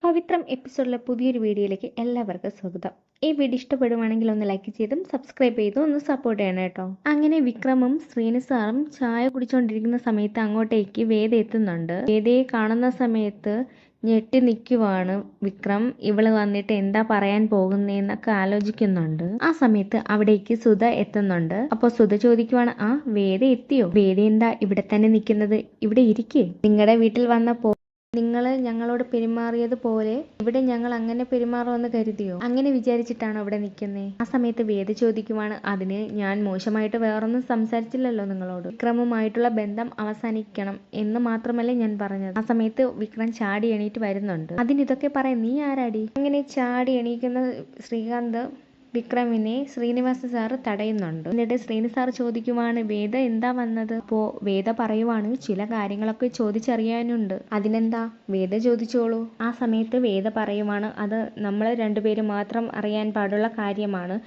പവിത്രം എപ്പിസോഡിലെ പുതിയൊരു വീഡിയോയിലേക്ക് എല്ലാവർക്കും സ്വാഗതം. ഈ വീഡിയോ ഇഷ്ടപ്പെടുവാണെങ്കിൽ ഒന്ന് ലൈക്ക് ചെയ്തും സബ്സ്ക്രൈബ് ചെയ്തും ഒന്ന് സപ്പോർട്ട് ചെയ്യണം കേട്ടോ. അങ്ങനെ വിക്രമും ശ്രീനി സാറും ചായ കുടിച്ചുകൊണ്ടിരിക്കുന്ന സമയത്ത് അങ്ങോട്ടേക്ക് വേദ എത്തുന്നുണ്ട്. വേദയെ കാണുന്ന സമയത്ത് ഞെട്ടി നിൽക്കുവാണ് വിക്രം. ഇവള് വന്നിട്ട് എന്താ പറയാൻ പോകുന്നേന്നൊക്കെ ആലോചിക്കുന്നുണ്ട്. ആ സമയത്ത് അവിടേക്ക് സുധ എത്തുന്നുണ്ട്. അപ്പോൾ സുധ ചോദിക്കുവാണ്, ആ വേദ എത്തിയോ? വേദ എന്താ ഇവിടെ തന്നെ നിൽക്കുന്നത്? ഇവിടെ ഇരിക്കേ. നിങ്ങളുടെ വീട്ടിൽ വന്നപ്പോ നിങ്ങൾ ഞങ്ങളോട് പെരുമാറിയതുപോലെ ഇവിടെ ഞങ്ങൾ അങ്ങനെ പെരുമാറുമെന്ന് കരുതിയോ? അങ്ങനെ വിചാരിച്ചിട്ടാണോ ഇവിടെ നിൽക്കുന്നേ? ആ സമയത്ത് വേദ ചോദിക്കുവാണ്, അതിന് ഞാൻ മോശമായിട്ട് വേറൊന്നും സംസാരിച്ചില്ലല്ലോ നിങ്ങളോട്. വിക്രമുമായിട്ടുള്ള ബന്ധം അവസാനിക്കണം എന്ന് മാത്രമല്ലേ ഞാൻ പറഞ്ഞത്. ആ സമയത്ത് വിക്രം ചാടി എണീറ്റ് വരുന്നുണ്ട്. അതിനിതൊക്കെ പറയാൻ നീ ആരാടി? അങ്ങനെ ചാടി എണീക്കുന്ന ശ്രീകാന്ത് വിക്രമിനെ ശ്രീനിവാസ സാറ് തടയുന്നുണ്ട്. എന്നിട്ട് ശ്രീനി സാർ ചോദിക്കുവാണ്, വേദ എന്താ വന്നത്? അപ്പോ വേദ പറയുവാണ്, ചില കാര്യങ്ങളൊക്കെ ചോദിച്ചറിയാനുണ്ട്. അതിനെന്താ? വേദ ചോദിച്ചോളൂ. ആ സമയത്ത് വേദ പറയുവാണ്, അത് നമ്മൾ രണ്ടുപേരും മാത്രം അറിയാൻ പാടുള്ള കാര്യമാണ്,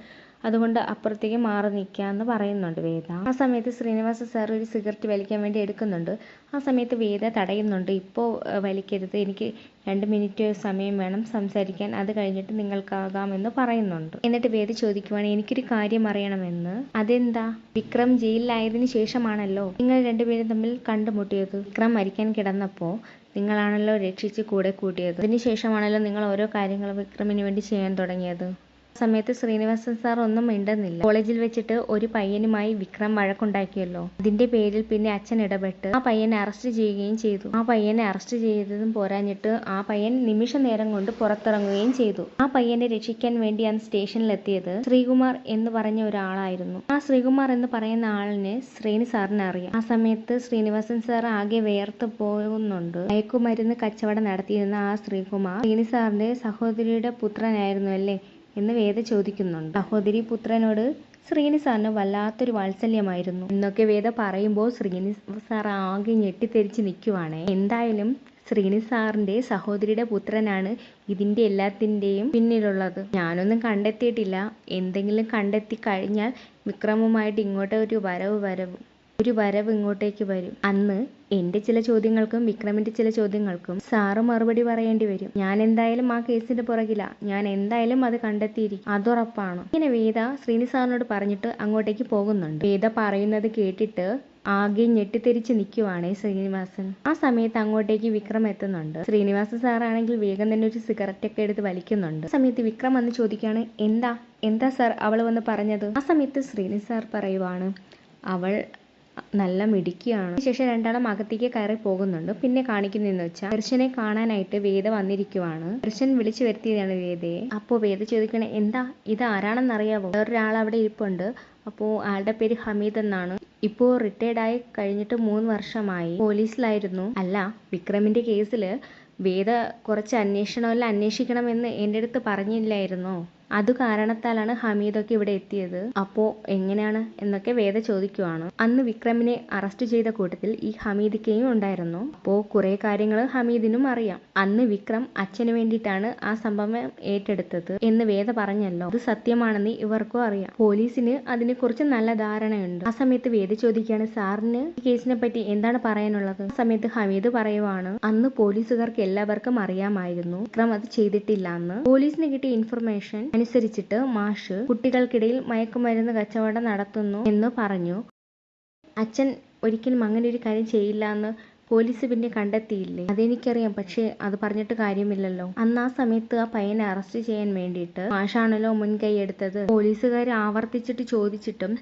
അതുകൊണ്ട് അപ്പുറത്തേക്ക് മാറി നിൽക്കാന്ന് പറയുന്നുണ്ട് വേദ. ആ സമയത്ത് ശ്രീനിവാസ സാർ ഒരു സിഗരറ്റ് വലിക്കാൻ വേണ്ടി എടുക്കുന്നുണ്ട്. ആ സമയത്ത് വേദ തടയുന്നുണ്ട്. ഇപ്പോൾ വലിക്കരുത്, എനിക്ക് 2 മിനിറ്റ് സമയം വേണം സംസാരിക്കാൻ, അത് കഴിഞ്ഞിട്ട് നിങ്ങൾക്കാകാമെന്ന് പറയുന്നുണ്ട്. എന്നിട്ട് വേദ ചോദിക്കുവാണ്, എനിക്കൊരു കാര്യം അറിയണമെന്ന്. അതെന്താ? വിക്രം ജയിലിലായതിനു ശേഷമാണല്ലോ നിങ്ങൾ രണ്ടുപേരും തമ്മിൽ കണ്ടുമുട്ടിയത്. വിക്രം മരിക്കാൻ കിടന്നപ്പോൾ നിങ്ങളാണല്ലോ രക്ഷിച്ച് കൂടെ കൂട്ടിയത്. അതിനുശേഷമാണല്ലോ നിങ്ങൾ ഓരോ കാര്യങ്ങൾ വിക്രമിന് വേണ്ടി ചെയ്യാൻ തുടങ്ങിയത്. സമയത്ത് ശ്രീനിവാസൻ സാർ ഒന്നും മിണ്ടുന്നില്ല. കോളേജിൽ വെച്ചിട്ട് ഒരു പയ്യനുമായി വിക്രം വഴക്കുണ്ടാക്കിയല്ലോ. അതിന്റെ പേരിൽ പിന്നെ അച്ഛൻ ഇടപെട്ട് ആ പയ്യനെ അറസ്റ്റ് ചെയ്യുകയും ചെയ്തു. ആ പയ്യനെ അറസ്റ്റ് ചെയ്തതും പോരാഞ്ഞിട്ട് ആ പയ്യൻ നിമിഷ നേരം കൊണ്ട് പുറത്തിറങ്ങുകയും ചെയ്തു. ആ പയ്യനെ രക്ഷിക്കാൻ വേണ്ടിയാണ് സ്റ്റേഷനിലെത്തിയത് ശ്രീകുമാർ എന്ന് പറഞ്ഞ ഒരാളായിരുന്നു. ആ ശ്രീകുമാർ എന്ന് പറയുന്ന ആളിനെ ശ്രീനി സാറിനെ അറിയാം. ആ സമയത്ത് ശ്രീനിവാസൻ സാർ ആകെ വേർത്ത് പോകുന്നുണ്ട്. മയക്കുമരുന്ന് കച്ചവടം നടത്തിയിരുന്ന ആ ശ്രീകുമാർ ശ്രീനി സാറിന്റെ സഹോദരിയുടെ പുത്രനായിരുന്നു അല്ലേ എന്ന് വേദ ചോദിക്കുന്നുണ്ട്. സഹോദരി പുത്രനോട് ശ്രീനി സാറിന് വല്ലാത്തൊരു വാത്സല്യമായിരുന്നു എന്നൊക്കെ വേദ പറയുമ്പോൾ ശ്രീനി സാർ ആകെ ഞെട്ടിത്തെരിച്ച് നിൽക്കുവാണേ. എന്തായാലും ശ്രീനി സാറിന്റെ സഹോദരിയുടെ പുത്രനാണ് ഇതിന്റെ എല്ലാത്തിന്റെയും പിന്നിലുള്ളത്. ഞാനൊന്നും കണ്ടെത്തിയിട്ടില്ല. എന്തെങ്കിലും കണ്ടെത്തി കഴിഞ്ഞാൽ വിക്രമുമായിട്ട് ഇങ്ങോട്ട് ഒരു വരവ് ഇങ്ങോട്ടേക്ക് വരും. അന്ന് എന്റെ ചില ചോദ്യങ്ങൾക്കും വിക്രമിന്റെ ചില ചോദ്യങ്ങൾക്കും സാറ് മറുപടി പറയേണ്ടി വരും. ഞാൻ എന്തായാലും ആ കേസിന്റെ പുറകില. ഞാൻ എന്തായാലും അത് കണ്ടെത്തിയിരിക്കും, അതുറപ്പാണ്. ഇങ്ങനെ വേദ ശ്രീനി സാറിനോട് പറഞ്ഞിട്ട് അങ്ങോട്ടേക്ക് പോകുന്നുണ്ട്. വേദ പറയുന്നത് കേട്ടിട്ട് ആകെ ഞെട്ടിത്തെരിച്ച് നിൽക്കുവാണേ ശ്രീനിവാസൻ. ആ സമയത്ത് അങ്ങോട്ടേക്ക് വിക്രം എത്തുന്നുണ്ട്. ശ്രീനിവാസൻ സാറാണെങ്കിൽ വേഗം തന്നെ ഒരു സിഗരറ്റ് ഒക്കെ എടുത്ത് വലിക്കുന്നുണ്ട്. ആ സമയത്ത് വിക്രം വന്ന് ചോദിക്കുകയാണ്, എന്താ സാർ അവള് വന്ന് പറഞ്ഞത്? ആ സമയത്ത് ശ്രീനി സാർ പറയുവാണ്, അവൾ നല്ല മിടുക്കിയാണ്. ശേഷം രണ്ടാളും അകത്തേക്ക് കയറി പോകുന്നുണ്ട്. പിന്നെ കാണിക്കുന്നതെന്ന് വെച്ചാൽ ദർശനെ കാണാനായിട്ട് വേദ വന്നിരിക്കുവാണ്. ദർശൻ വിളിച്ചു വരുത്തിയതാണ് വേദയെ. അപ്പോൾ വേദ ചോദിക്കണേ, എന്താ ഇത് ആരാണെന്നറിയാവോ? വേറൊരാൾ അവിടെ ഇരിപ്പുണ്ട്. അപ്പോൾ ആളുടെ പേര് ഹമീദ് എന്നാണ്. ഇപ്പോൾ റിട്ടയർഡ് ആയി കഴിഞ്ഞിട്ട് 3 വർഷമായി. പോലീസിലായിരുന്നു. അല്ല, വിക്രമിന്റെ കേസിൽ വേദ കുറച്ച് അന്വേഷണമെല്ലാം അന്വേഷിക്കണമെന്ന് എൻ്റെ അടുത്ത് പറഞ്ഞില്ലായിരുന്നോ? അത് കാരണത്താലാണ് ഹമീദൊക്കെ ഇവിടെ എത്തിയത്. അപ്പോ എങ്ങനെയാണ് എന്നൊക്കെ വേദ ചോദിക്കുവാണ്. അന്ന് വിക്രമിനെ അറസ്റ്റ് ചെയ്ത കൂട്ടത്തിൽ ഈ ഹമീദിക്കയും ഉണ്ടായിരുന്നു. അപ്പോ കുറെ കാര്യങ്ങൾ ഹമീദിനും അറിയാം. അന്ന് വിക്രം അച്ഛന് വേണ്ടിയിട്ടാണ് ആ സംഭവം ഏറ്റെടുത്തത് എന്ന് വേദ പറഞ്ഞല്ലോ. അത് സത്യമാണെന്ന് ഇവർക്കും അറിയാം. പോലീസിന് അതിനെ കുറിച്ച് നല്ല ധാരണയുണ്ട്. ആ സമയത്ത് വേദ ചോദിക്കുകയാണ്, സാറിന് ഈ കേസിനെ പറ്റി എന്താണ് പറയാനുള്ളത്? ആ സമയത്ത് ഹമീദ് പറയുവാണ്, അന്ന് പോലീസുകാർക്ക് എല്ലാവർക്കും അറിയാമായിരുന്നു വിക്രം അത് ചെയ്തിട്ടില്ല എന്ന്. പോലീസിന് കിട്ടിയ ഇൻഫർമേഷൻ അനുസരിച്ചിട്ട് മാഷ് കുട്ടികൾക്കിടയിൽ മയക്കുമരുന്ന് കച്ചവടം നടത്തുന്നു എന്ന് പറഞ്ഞു. അച്ഛൻ ഒരിക്കലും അങ്ങനെ ഒരു കാര്യം ചെയ്യില്ല എന്ന് പോലീസ് പിന്നെ കണ്ടെത്തിയില്ലേ? അതെനിക്കറിയാം, പക്ഷേ അത് പറഞ്ഞിട്ട് കാര്യമില്ലല്ലോ. അന്ന് ആ സമയത്ത് ആ പയ്യനെ അറസ്റ്റ് ചെയ്യാൻ വേണ്ടിയിട്ട് മാഷാണല്ലോ മുൻകൈ എടുത്തത്. പോലീസുകാർ ആവർത്തിച്ചിട്ട് ചോദിച്ചിട്ടും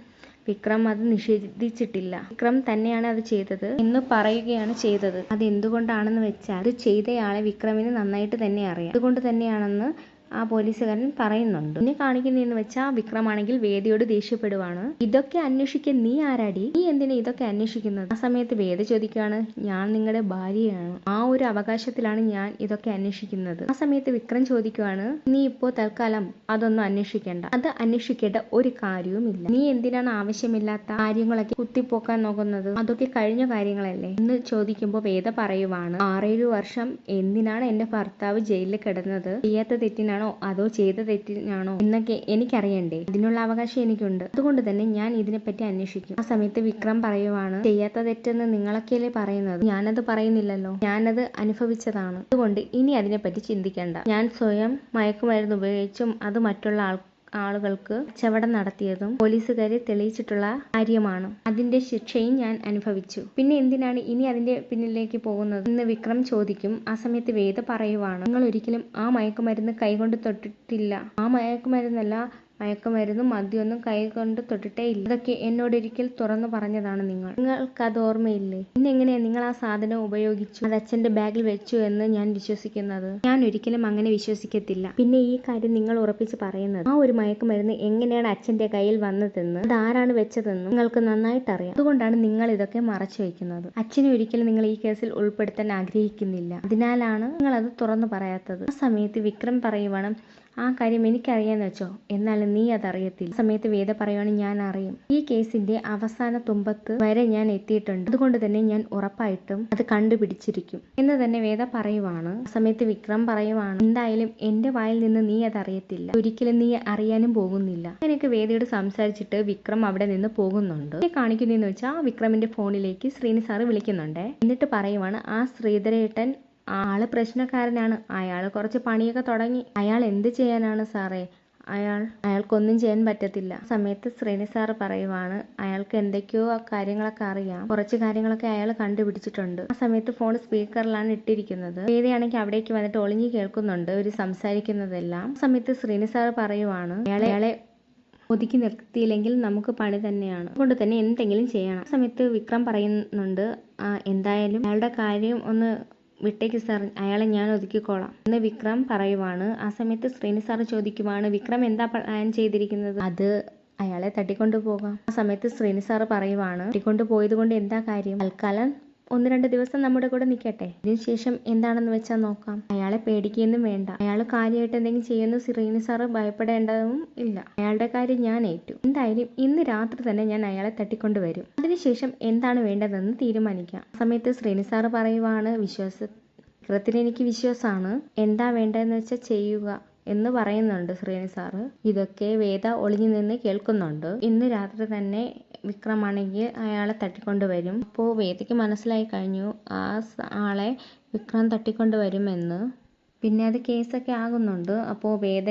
വിക്രം അത് നിഷേധിച്ചിട്ടില്ല. വിക്രം തന്നെയാണ് അത് ചെയ്തത് എന്ന് പറയുകയാണ് ചെയ്തത്. അത് എന്തുകൊണ്ടാണെന്ന് വെച്ചാൽ അത് ചെയ്തയാളെ വിക്രമിന് നന്നായിട്ട് തന്നെ അറിയാം. അതുകൊണ്ട് തന്നെയാണെന്ന് ആ പോലീസുകാരൻ പറയുന്നുണ്ട്. പിന്നെ കാണിക്കുന്നതെന്ന് വെച്ചാൽ വിക്രമാണെങ്കിൽ വേദയോട് ദേഷ്യപ്പെടുവാണ്. ഇതൊക്കെ അന്വേഷിക്കാൻ നീ ആരാടി? നീ എന്തിനാ ഇതൊക്കെ അന്വേഷിക്കുന്നത്? ആ സമയത്ത് വേദ ചോദിക്കുകയാണ്, ഞാൻ നിങ്ങളുടെ ഭാര്യയാണ്. ആ ഒരു അവകാശത്തിലാണ് ഞാൻ ഇതൊക്കെ അന്വേഷിക്കുന്നത്. ആ സമയത്ത് വിക്രം ചോദിക്കുവാണ്, നീ ഇപ്പോ തൽക്കാലം അതൊന്നും അന്വേഷിക്കേണ്ട. അത് അന്വേഷിക്കേണ്ട ഒരു കാര്യവുമില്ല. നീ എന്തിനാണ് ആവശ്യമില്ലാത്ത കാര്യങ്ങളൊക്കെ കുത്തിപ്പോക്കാൻ നോക്കുന്നത്? അതൊക്കെ കഴിഞ്ഞ കാര്യങ്ങളല്ലേ എന്ന് ചോദിക്കുമ്പോൾ വേദ പറയുവാണ്, 6-7 വർഷം എന്തിനാണ് എന്റെ ഭർത്താവ് ജയിലിൽ കിടന്നത്? ചെയ്യാത്ത തെറ്റിനാണ് തെറ്റാണോ അതോ ചെയ്ത തെറ്റിനാണോ എന്നൊക്കെ എനിക്കറിയണ്ടേ? അതിനുള്ള അവകാശം എനിക്കുണ്ട്. അതുകൊണ്ട് തന്നെ ഞാൻ ഇതിനെപ്പറ്റി അന്വേഷിക്കും. ആ സമയത്ത് വിക്രം പറയുവാണ്, ചെയ്യാത്ത തെറ്റെന്ന് നിങ്ങളൊക്കെയല്ലേ പറയുന്നത്, ഞാനത് പറയുന്നില്ലല്ലോ, ഞാനത് അനുഭവിച്ചതാണ്. അതുകൊണ്ട് ഇനി അതിനെപ്പറ്റി ചിന്തിക്കണ്ട. ഞാൻ സ്വയം മയക്കുമരുന്ന് ഉപയോഗിച്ചും അത് മറ്റുള്ള ആളുകൾക്ക് കച്ചവടം നടത്തിയതും പോലീസുകാരെ തെളിയിച്ചിട്ടുള്ള കാര്യമാണ്. അതിന്റെ ശിക്ഷയും ഞാൻ അനുഭവിച്ചു. പിന്നെ എന്തിനാണ് ഇനി അതിന്റെ പിന്നിലേക്ക് പോകുന്നത് എന്ന് വിക്രം ചോദിക്കും. ആ സമയത്ത് വേദ പറയുവാണ്, നിങ്ങൾ ഒരിക്കലും ആ മയക്കുമരുന്ന് കൈകൊണ്ട് തൊട്ടിട്ടില്ല. ആ മയക്കുമരുന്നും മദ്യമൊന്നും കൈകൊണ്ട് തൊട്ടിട്ടേ ഇല്ല. അതൊക്കെ എന്നോടൊരിക്കൽ തുറന്നു പറഞ്ഞതാണ് നിങ്ങൾക്കത് ഓർമ്മയില്ലേ? പിന്നെങ്ങനെയാ നിങ്ങൾ ആ സാധനം ഉപയോഗിച്ചു, അത് അച്ഛന്റെ ബാഗിൽ വെച്ചു എന്ന് ഞാൻ വിശ്വസിക്കുന്നത്? ഞാൻ ഒരിക്കലും അങ്ങനെ വിശ്വസിക്കത്തില്ല. പിന്നെ ഈ കാര്യം നിങ്ങൾ ഉറപ്പിച്ച് പറയുന്നത്, ആ ഒരു മയക്കുമരുന്ന് എങ്ങനെയാണ് അച്ഛന്റെ കയ്യിൽ വന്നതെന്ന്, അത് ആരാണ് വെച്ചതെന്നും നിങ്ങൾക്ക് നന്നായിട്ട് അറിയാം. അതുകൊണ്ടാണ് നിങ്ങൾ ഇതൊക്കെ മറച്ചു വെക്കുന്നത്. അച്ഛനെ ഒരിക്കലും നിങ്ങൾ ഈ കേസിൽ ഉൾപ്പെടുത്താൻ ആഗ്രഹിക്കുന്നില്ല. അതിനാലാണ് നിങ്ങൾ അത് തുറന്നു പറയാത്തത്. ആ സമയത്ത് വിക്രം പറയുവാണ്, ആ കാര്യം എനിക്കറിയാന്ന് വെച്ചോ, എന്നാലും നീ അതറിയത്തില്ല. ആ സമയത്ത് വേദ പറയുവാണ്, ഞാൻ അറിയും. ഈ കേസിന്റെ അവസാന തുമ്പത്ത് വരെ ഞാൻ എത്തിയിട്ടുണ്ട്. അതുകൊണ്ട് തന്നെ ഞാൻ ഉറപ്പായിട്ടും അത് കണ്ടുപിടിച്ചിരിക്കും എന്ന് തന്നെ വേദ പറയുവാണ്. ആ സമയത്ത് വിക്രം പറയുവാണ്, എന്തായാലും എന്റെ വായിൽ നിന്ന് നീ അതറിയത്തില്ല, ഒരിക്കലും നീ അറിയാനും പോകുന്നില്ല. അങ്ങനെയൊക്കെ വേദയോട് സംസാരിച്ചിട്ട് വിക്രം അവിടെ നിന്ന് പോകുന്നുണ്ട്. കാണിക്കുന്നതെന്ന് വെച്ചാൽ വിക്രമിന്റെ ഫോണിലേക്ക് ശ്രീനി സാറ് വിളിക്കുന്നുണ്ട്. എന്നിട്ട് പറയുവാണ്, ആ ശ്രീധരേട്ടൻ ആള് പ്രശ്നക്കാരനാണ്, അയാൾ കുറച്ച് പണിയൊക്കെ തുടങ്ങി. അയാൾ എന്ത് ചെയ്യാനാണ് സാറേ, അയാൾക്കൊന്നും ചെയ്യാൻ പറ്റത്തില്ല. ആ സമയത്ത് ശ്രീനി സാറ് പറയുവാണ്, അയാൾക്ക് എന്തൊക്കെയോ കാര്യങ്ങളൊക്കെ അറിയാം, കുറച്ച് കാര്യങ്ങളൊക്കെ അയാൾ കണ്ടുപിടിച്ചിട്ടുണ്ട്. ആ സമയത്ത് ഫോൺ സ്പീക്കറിലാണ് ഇട്ടിരിക്കുന്നത്. വേദയാണെങ്കിൽ അവിടേക്ക് വന്നിട്ട് ഒളിഞ്ഞു കേൾക്കുന്നുണ്ട് ഒരു സംസാരിക്കുന്നതെല്ലാം. ആ സമയത്ത് ശ്രീനി സാറ് പറയുവാണ്, അയാളെ ഒതുക്കി നിർത്തിയില്ലെങ്കിൽ നമുക്ക് പണി തന്നെയാണ്, അതുകൊണ്ട് തന്നെ എന്തെങ്കിലും ചെയ്യണം. ആ സമയത്ത് വിക്രം പറയുന്നുണ്ട്, എന്തായാലും അയാളുടെ കാര്യം ഒന്ന് വിട്ടേക്ക് സാർ, അയാളെ ഞാൻ ഒതുക്കിക്കോളാം എന്ന് വിക്രം പറയുവാണ്. ആ സമയത്ത് ശ്രീനി സാർ ചോദിക്കുവാണ്, വിക്രം എന്താ പ്ലാൻ ചെയ്തിരിക്കുന്നത്? അത് അയാളെ തട്ടിക്കൊണ്ടു പോകാം. ആ സമയത്ത് ശ്രീനി സാർ പറയുവാണ്, തട്ടിക്കൊണ്ടു പോയത് കൊണ്ട് എന്താ കാര്യം, തൽക്കാലം 1-2 ദിവസം നമ്മുടെ കൂടെ നിൽക്കട്ടെ, ഇതിനുശേഷം എന്താണെന്ന് വെച്ചാൽ നോക്കാം. അയാളെ പേടിക്കുകയൊന്നും വേണ്ട, അയാൾ കാര്യമായിട്ട് എന്തെങ്കിലും ചെയ്യുന്ന ശ്രീനി സാറ് ഭയപ്പെടേണ്ടതും ഇല്ല. അയാളുടെ കാര്യം ഞാൻ ഏറ്റു. എന്തായാലും ഇന്ന് രാത്രി തന്നെ ഞാൻ അയാളെ തട്ടിക്കൊണ്ടുവരും. അതിനുശേഷം എന്താണ് വേണ്ടതെന്ന് തീരുമാനിക്കാം. ആ സമയത്ത് ശ്രീനി സാറ് പറയുവാണ്, വിക്രത്തിന് എനിക്ക് വിശ്വാസമാണ്, എന്താ വേണ്ടതെന്ന് വെച്ചാൽ ചെയ്യുക എന്ന് പറയുന്നുണ്ട് ശ്രീനി സാറ്. ഇതൊക്കെ വേദ ഒളിഞ്ഞു നിന്ന് കേൾക്കുന്നുണ്ട്. ഇന്ന് രാത്രി തന്നെ വിക്രമാണെങ്കിൽ അയാളെ തട്ടിക്കൊണ്ടുവരും. അപ്പോൾ വേദയ്ക്ക് മനസ്സിലായി കഴിഞ്ഞു ആ ആളെ വിക്രം തട്ടിക്കൊണ്ടുവരുമെന്ന്. പിന്നെ അത് കേസൊക്കെ ആകുന്നുണ്ട്. അപ്പോൾ വേദ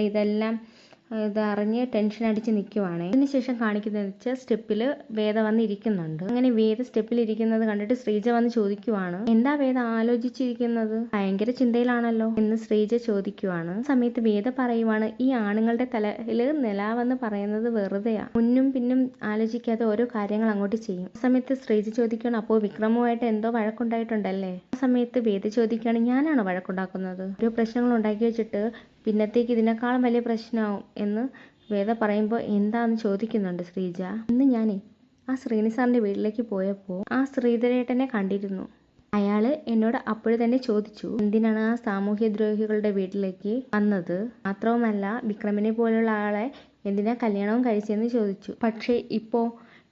ഇതറിഞ്ഞ് ടെൻഷൻ അടിച്ച് നിൽക്കുവാണ്. അതിനുശേഷം കാണിക്കുന്നത് വെച്ചാൽ സ്റ്റെപ്പിൽ വേദ വന്ന് ഇരിക്കുന്നുണ്ട്. അങ്ങനെ വേദ സ്റ്റെപ്പിൽ ഇരിക്കുന്നത് കണ്ടിട്ട് ശ്രീജ വന്ന് ചോദിക്കുവാണ്, എന്താ വേദ ആലോചിച്ചിരിക്കുന്നത്, ഭയങ്കര ചിന്തയിലാണല്ലോ എന്ന് ശ്രീജ ചോദിക്കുവാണ്. ആ സമയത്ത് വേദ പറയുവാണ്, ഈ ആണുങ്ങളുടെ തലയിൽ നിലാവെന്ന് പറയുന്നത് വെറുതെയാ, മുന്നും പിന്നും ആലോചിക്കാതെ ഓരോ കാര്യങ്ങൾ അങ്ങോട്ട് ചെയ്യും. ആ സമയത്ത് ശ്രീജ ചോദിക്കുകയാണ്, അപ്പോൾ വിക്രമുമായിട്ട് എന്തോ വഴക്കുണ്ടായിട്ടുണ്ടല്ലേ? ആ സമയത്ത് വേദ ചോദിക്കുകയാണ്, ഞാനാണോ വഴക്കുണ്ടാക്കുന്നത്? ഓരോ പ്രശ്നങ്ങൾ ഉണ്ടാക്കി വെച്ചിട്ട് പിന്നത്തേക്ക് ഇതിനേക്കാളും വലിയ പ്രശ്നമാവും എന്ന് വേദ പറയുമ്പോൾ എന്താന്ന് ചോദിക്കുന്നുണ്ട് ശ്രീജ. ഇന്ന് ഞാനേ ആ ശ്രീനി സാറിന്റെ വീട്ടിലേക്ക് പോയപ്പോൾ ആ ശ്രീധരേട്ടനെ കണ്ടിരുന്നു. അയാള് എന്നോട് അപ്പോഴ് തന്നെ ചോദിച്ചു, എന്തിനാണ് ആ സാമൂഹ്യദ്രോഹികളുടെ വീട്ടിലേക്ക് വന്നത്, മാത്രവുമല്ല വിക്രമിനെ പോലുള്ള ആളെ എന്തിനാ കല്യാണവും കഴിച്ചെന്ന് ചോദിച്ചു. പക്ഷേ ഇപ്പോ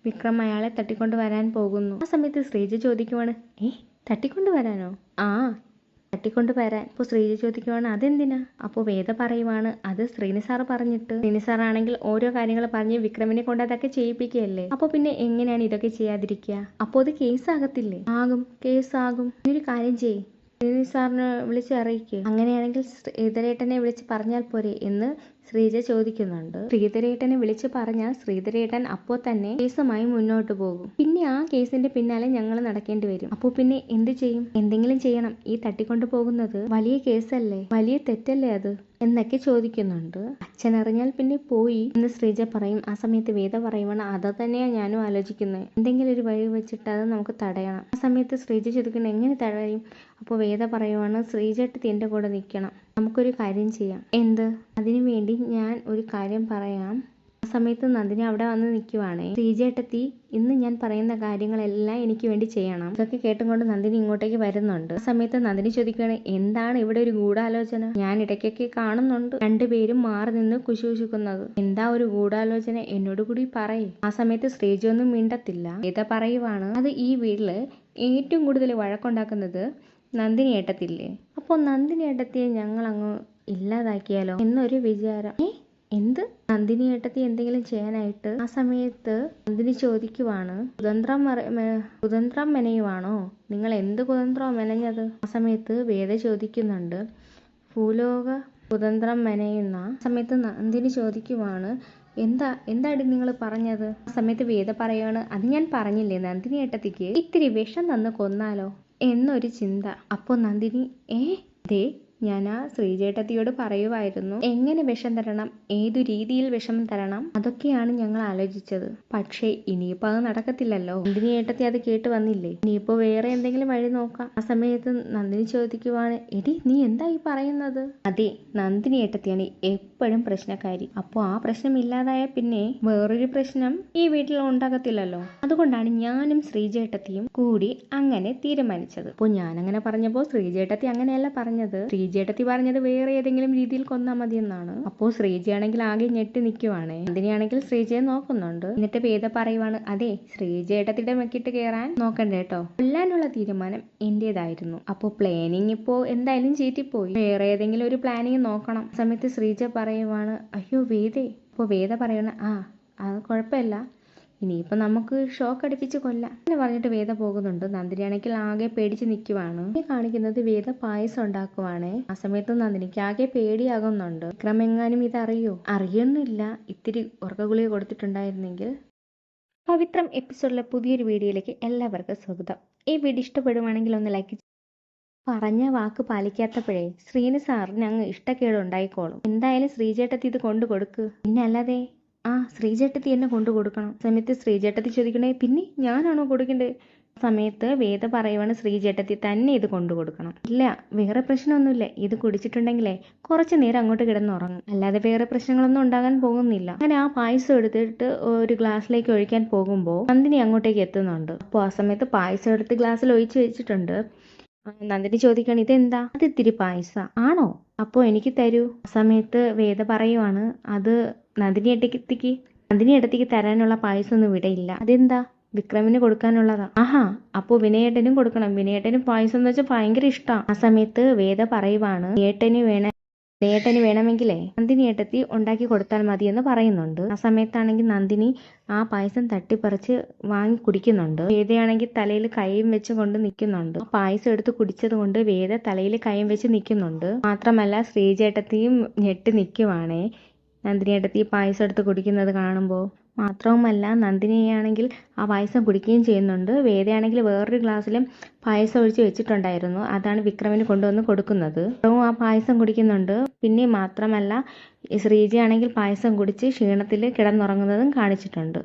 വിക്രം അയാളെ തട്ടിക്കൊണ്ടുവരാൻ പോകുന്നു. ആ സമയത്ത് ശ്രീജ ചോദിക്കുവാണ്, തട്ടിക്കൊണ്ടുവരാനോ? തട്ടിക്കൊണ്ടുവരാൻ. അപ്പോൾ ശ്രീജ ചോദിക്കുവാണ്, അതെന്തിനാ? അപ്പോൾ വേദ പറയുവാണ്, അത് ശ്രീനി സാറ് പറഞ്ഞിട്ട്. ശ്രീനി സാറാണെങ്കിൽ ഓരോ കാര്യങ്ങൾ പറഞ്ഞ് വിക്രമിനെ കൊണ്ട് അതൊക്കെ ചെയ്യിപ്പിക്കുകയല്ലേ, അപ്പോൾ പിന്നെ എങ്ങനെയാണ് ഇതൊക്കെ ചെയ്യാതിരിക്കുക? അപ്പോൾ അത് കേസാകത്തില്ലേ? ആകും, കേസാകും. ഒരു കാര്യം ചെയ്യ്, ശ്രീനി സാറിനെ വിളിച്ച് അറിയിക്കുക, അങ്ങനെയാണെങ്കിൽ ശ്രീധരേട്ടനെ വിളിച്ച് പറഞ്ഞാൽ പോരെ എന്ന് ശ്രീജ ചോദിക്കുന്നുണ്ട്. ശ്രീധരേട്ടനെ വിളിച്ച് പറഞ്ഞാൽ ശ്രീധരേട്ടൻ അപ്പോൾ തന്നെ കേസുമായി മുന്നോട്ട് പോകും. പിന്നെ ആ കേസിന്റെ പിന്നാലെ ഞങ്ങൾ നടക്കേണ്ടി വരും. അപ്പോൾ പിന്നെ എന്ത് ചെയ്യും? എന്തെങ്കിലും ചെയ്യണം. ഈ തട്ടിക്കൊണ്ടു പോകുന്നത് വലിയ കേസല്ലേ, വലിയ തെറ്റല്ലേ അത് എന്നൊക്കെ ചോദിക്കുന്നുണ്ട്. അച്ഛൻ അറിഞ്ഞാൽ പിന്നെ പോയി എന്ന് ശ്രീജ പറയും. ആ സമയത്ത് വേദ പറയുവാണ്, അത് തന്നെയാണ് ഞാനും ആലോചിക്കുന്നത്, എന്തെങ്കിലും ഒരു വഴി വെച്ചിട്ട് അത് നമുക്ക് തടയണം. ആ സമയത്ത് ശ്രീജ ചോദിക്കുന്നത്, എങ്ങനെ തടയും? അപ്പോൾ വേദ പറയുവാണ്, ശ്രീജേട്ടത്തി എൻ്റെ കൂടെ നിൽക്കണം, നമുക്കൊരു കാര്യം ചെയ്യാം. എന്ത്? അതിനു വേണ്ടി ഞാൻ ഒരു കാര്യം പറയാം. ആ സമയത്ത് നന്ദിനി അവിടെ വന്ന് നിൽക്കുവാണേ. ശ്രീജേട്ടത്തി, ഇന്ന് ഞാൻ പറയുന്ന കാര്യങ്ങളെല്ലാം എനിക്ക് വേണ്ടി ചെയ്യണം. ഇതൊക്കെ കേട്ടുകൊണ്ട് നന്ദിനി ഇങ്ങോട്ടേക്ക് വരുന്നുണ്ട്. ആ സമയത്ത് നന്ദിനി ചോദിക്കുകയാണ്, എന്താണ് ഇവിടെ ഒരു ഗൂഢാലോചന? ഞാൻ ഇടയ്ക്കൊക്കെ കാണുന്നുണ്ട് രണ്ടുപേരും മാറി നിന്ന് കുശുകുശുക്കുന്നത്. എന്താ ഒരു ഗൂഢാലോചന, എന്നോട് കൂടി പറയേ. ആ സമയത്ത് ശ്രീജ ഒന്നും മിണ്ടത്തില്ല. വേദ പറയുവാണ്, അത് ഈ വീട്ടില് ഏറ്റവും കൂടുതൽ വഴക്കുണ്ടാക്കുന്നത് നന്ദിനി ഏട്ടത്തില്ലേ, അപ്പോൾ നന്ദിനി ഏട്ടത്തിയെ ഞങ്ങൾ അങ്ങ് ഇല്ലാതാക്കിയാലോ എന്നൊരു വിചാരം. എന്ത്? നന്ദിനി ഏട്ടത്തി എന്തെങ്കിലും ചെയ്യാനായിട്ട് ആ സമയത്ത് നന്ദിനി ചോദിക്കുവാണ്, കുതന്ത്രം മെനയുവാണോ? നിങ്ങൾ എന്ത് കുതന്ത്രം മെനഞ്ഞത്? ആ സമയത്ത് വേദ ചോദിക്കുന്നുണ്ട്, ഭൂലോക കുതന്ത്രം മെനയുന്ന. ആ സമയത്ത് നന്ദിനി ചോദിക്കുവാണ്, എന്താടി നിങ്ങൾ പറഞ്ഞത്? ആ സമയത്ത് വേദ പറയാണ്, അത് ഞാൻ പറഞ്ഞില്ലേ നന്ദിനി ഏട്ടത്തിക്ക് ഇത്തിരി വിഷം തന്ന് കൊന്നാലോ എന്നൊരു ചിന്ത. അപ്പോൾ നന്ദിനി ദേ ഞാൻ ആ ശ്രീജേട്ടത്തിയോട് പറയുമായിരുന്നു എങ്ങനെ വിഷം തരണം, ഏതു രീതിയിൽ വിഷം തരണം, അതൊക്കെയാണ് ഞങ്ങൾ ആലോചിച്ചത്. പക്ഷേ ഇനിയിപ്പോൾ അത് നടക്കത്തില്ലല്ലോ. നന്ദിനി ഏട്ടത്തി അത് കേട്ട് വന്നില്ലേ, ഇനിയിപ്പോൾ വേറെ എന്തെങ്കിലും വഴി നോക്കാം. ആ സമയത്ത് നന്ദിനി ചോദിക്കുവാണ്, എടി നീ എന്താ ഈ പറയുന്നത്? അതെ, നന്ദിനി ഏട്ടത്തിയാണ് എപ്പോഴും പ്രശ്നക്കാരി. അപ്പോൾ ആ പ്രശ്നം ഇല്ലാതായ പിന്നെ വേറൊരു പ്രശ്നം ഈ വീട്ടിൽ ഉണ്ടാകത്തില്ലല്ലോ. അതുകൊണ്ടാണ് ഞാനും ശ്രീജേട്ടത്തിയും കൂടി അങ്ങനെ തീരുമാനിച്ചത്. അപ്പോൾ ഞാനങ്ങനെ പറഞ്ഞപ്പോൾ ശ്രീജേട്ടത്തി അങ്ങനെയല്ല പറഞ്ഞത്. ശ്രീജേട്ടത്തി പറഞ്ഞത് വേറെ ഏതെങ്കിലും രീതിയിൽ കൊന്നാൽ മതി എന്നാണ്. അപ്പോൾ ശ്രീജയാണെങ്കിൽ ആകെ ഞെട്ടി നിൽക്കുവാണ്. നന്ദിനിയാണെങ്കിൽ ശ്രീജയെ നോക്കുന്നുണ്ട്. എന്നിട്ട് വേദ പറയുവാണ്, അതെ ശ്രീജേട്ടത്തിയുടെ മെക്കിട്ട് കയറാൻ നോക്കണ്ട കേട്ടോ, കൊല്ലാനുള്ള തീരുമാനം എന്റേതായിരുന്നു. അപ്പോൾ പ്ലാനിങ് ഇപ്പോൾ എന്തായാലും ചീറ്റിപ്പോയി, വേറെ ഏതെങ്കിലും ഒരു പ്ലാനിങ് നോക്കണം. സമയത്ത് ശ്രീജ പറയുവാണ്, അയ്യോ വേദേ. അപ്പോൾ വേദ പറയണ, അത് കുഴപ്പമില്ല, ഇനിയിപ്പോൾ നമുക്ക് ഷോക്ക് അടിപ്പിച്ച് കൊല്ലാം എന്ന് പറഞ്ഞിട്ട് വേദ പോകുന്നുണ്ട്. നന്ദിനിയാണെങ്കിൽ ആകെ പേടിച്ച് നിൽക്കുവാണ്. കാണിക്കുന്നത് വേദ പായസം ഉണ്ടാക്കുവാണ്. ആ സമയത്ത് നന്ദിനിക്ക് ആകെ പേടിയാകുന്നുണ്ട്. വിക്രമെങ്ങാനും ഇതറിയോ? അറിയുന്നില്ല, ഇത്തിരി ഉറക്കഗുളിക കൊടുത്തിട്ടുണ്ടായിരുന്നെങ്കിൽ. പവിത്രം എപ്പിസോഡിലെ പുതിയൊരു വീഡിയോയിലേക്ക് എല്ലാവർക്കും സ്വാഗതം. ഈ വീഡിയോ ഇഷ്ടപ്പെടുവാണെങ്കിൽ ഒന്ന് ലൈക്ക്. പറഞ്ഞ വാക്ക് പാലിക്കാത്തപ്പോഴേ ശ്രീനി സാറിന് അങ്ങ് ഇഷ്ടക്കേട് ഉണ്ടായിക്കോളും. എന്തായാലും ശ്രീജേട്ടത്തി ഇത് കൊണ്ടു കൊടുക്ക്, പിന്നെ അല്ലാതെ ശ്രീജേട്ടത്തി എന്നെ കൊണ്ടു കൊടുക്കണം. സമയത്ത് ശ്രീജേട്ടത്തി ചോദിക്കണേ, പിന്നെ ഞാനാണോ കൊടുക്കണ്ടേ? സമയത്ത് വേദ പറയുവാണ്, ശ്രീജേട്ടത്തി തന്നെ ഇത് കൊണ്ടു കൊടുക്കണം. ഇല്ല, വേറെ പ്രശ്നമൊന്നുമില്ല, ഇത് കുടിച്ചിട്ടുണ്ടെങ്കിലേ കുറച്ചു നേരം അങ്ങോട്ട് കിടന്നുറങ്ങും, അല്ലാതെ വേറെ പ്രശ്നങ്ങളൊന്നും ഉണ്ടാകാൻ പോകുന്നില്ല. അങ്ങനെ ആ പായസം എടുത്തിട്ട് ഒരു ഗ്ലാസ്സിലേക്ക് ഒഴിക്കാൻ പോകുമ്പോൾ നന്ദിനി അങ്ങോട്ടേക്ക് എത്തുന്നുണ്ട്. അപ്പോൾ ആ സമയത്ത് പായസം എടുത്ത് ഗ്ലാസ്സിൽ ഒഴിച്ച് വെച്ചിട്ടുണ്ട്. നന്ദിനി ചോദിക്കണം, ഇതെന്താ? അത് ഇത്തിരി പായസ ആണോ? അപ്പോൾ എനിക്ക് തരൂ. ആ സമയത്ത് വേദ പറയുവാണ്, അത് നന്ദിനി ഏട്ടത്തിക്ക് തരാനുള്ള പായസം ഒന്നും ഇവിടെ ഇല്ല. അതെന്താ? വിക്രമിന് കൊടുക്കാനുള്ളതാ. അപ്പോൾ വിനയേട്ടനും കൊടുക്കണം. വിനയേട്ടനും പായസം എന്ന് വെച്ചാൽ ഭയങ്കര ഇഷ്ടമാണ്. ആ സമയത്ത് വേദ പറയുവാണ്, ഏട്ടന് വേണമെങ്കിലേ നന്ദിനി ഏട്ടത്തി ഉണ്ടാക്കി കൊടുത്താൽ മതി എന്ന് പറയുന്നുണ്ട്. ആ സമയത്താണെങ്കിൽ നന്ദിനി ആ പായസം തട്ടിപ്പറിച്ച് വാങ്ങി കുടിക്കുന്നുണ്ട്. വേദയാണെങ്കിൽ തലയിൽ കൈയും വെച്ച് കൊണ്ട് നിൽക്കുന്നുണ്ട്. പായസം എടുത്ത് കുടിച്ചത് കൊണ്ട് വേദ തലയിൽ കൈയും വെച്ച് നിൽക്കുന്നുണ്ട്. മാത്രമല്ല ശ്രീജേട്ടത്തിയും ഞെട്ടി നിൽക്കുവാണേ നന്ദിനി ഏട്ടത്തി പായസം എടുത്ത് കുടിക്കുന്നത് കാണുമ്പോൾ. മാത്രവുമല്ല നന്ദിനിയാണെങ്കിൽ ആ പായസം കുടിക്കുകയും ചെയ്യുന്നുണ്ട്. വേദയാണെങ്കിൽ വേറൊരു ഗ്ലാസ്സിലും പായസം ഒഴിച്ച് വെച്ചിട്ടുണ്ടായിരുന്നു, അതാണ് വിക്രമിന് കൊണ്ടുവന്ന് കൊടുക്കുന്നത്. ആ പായസം കുടിക്കുന്നുണ്ട്. പിന്നെ മാത്രമല്ല ശ്രീജയാണെങ്കിൽ പായസം കുടിച്ച് ക്ഷീണത്തിൽ കിടന്നുറങ്ങുന്നതും കാണിച്ചിട്ടുണ്ട്.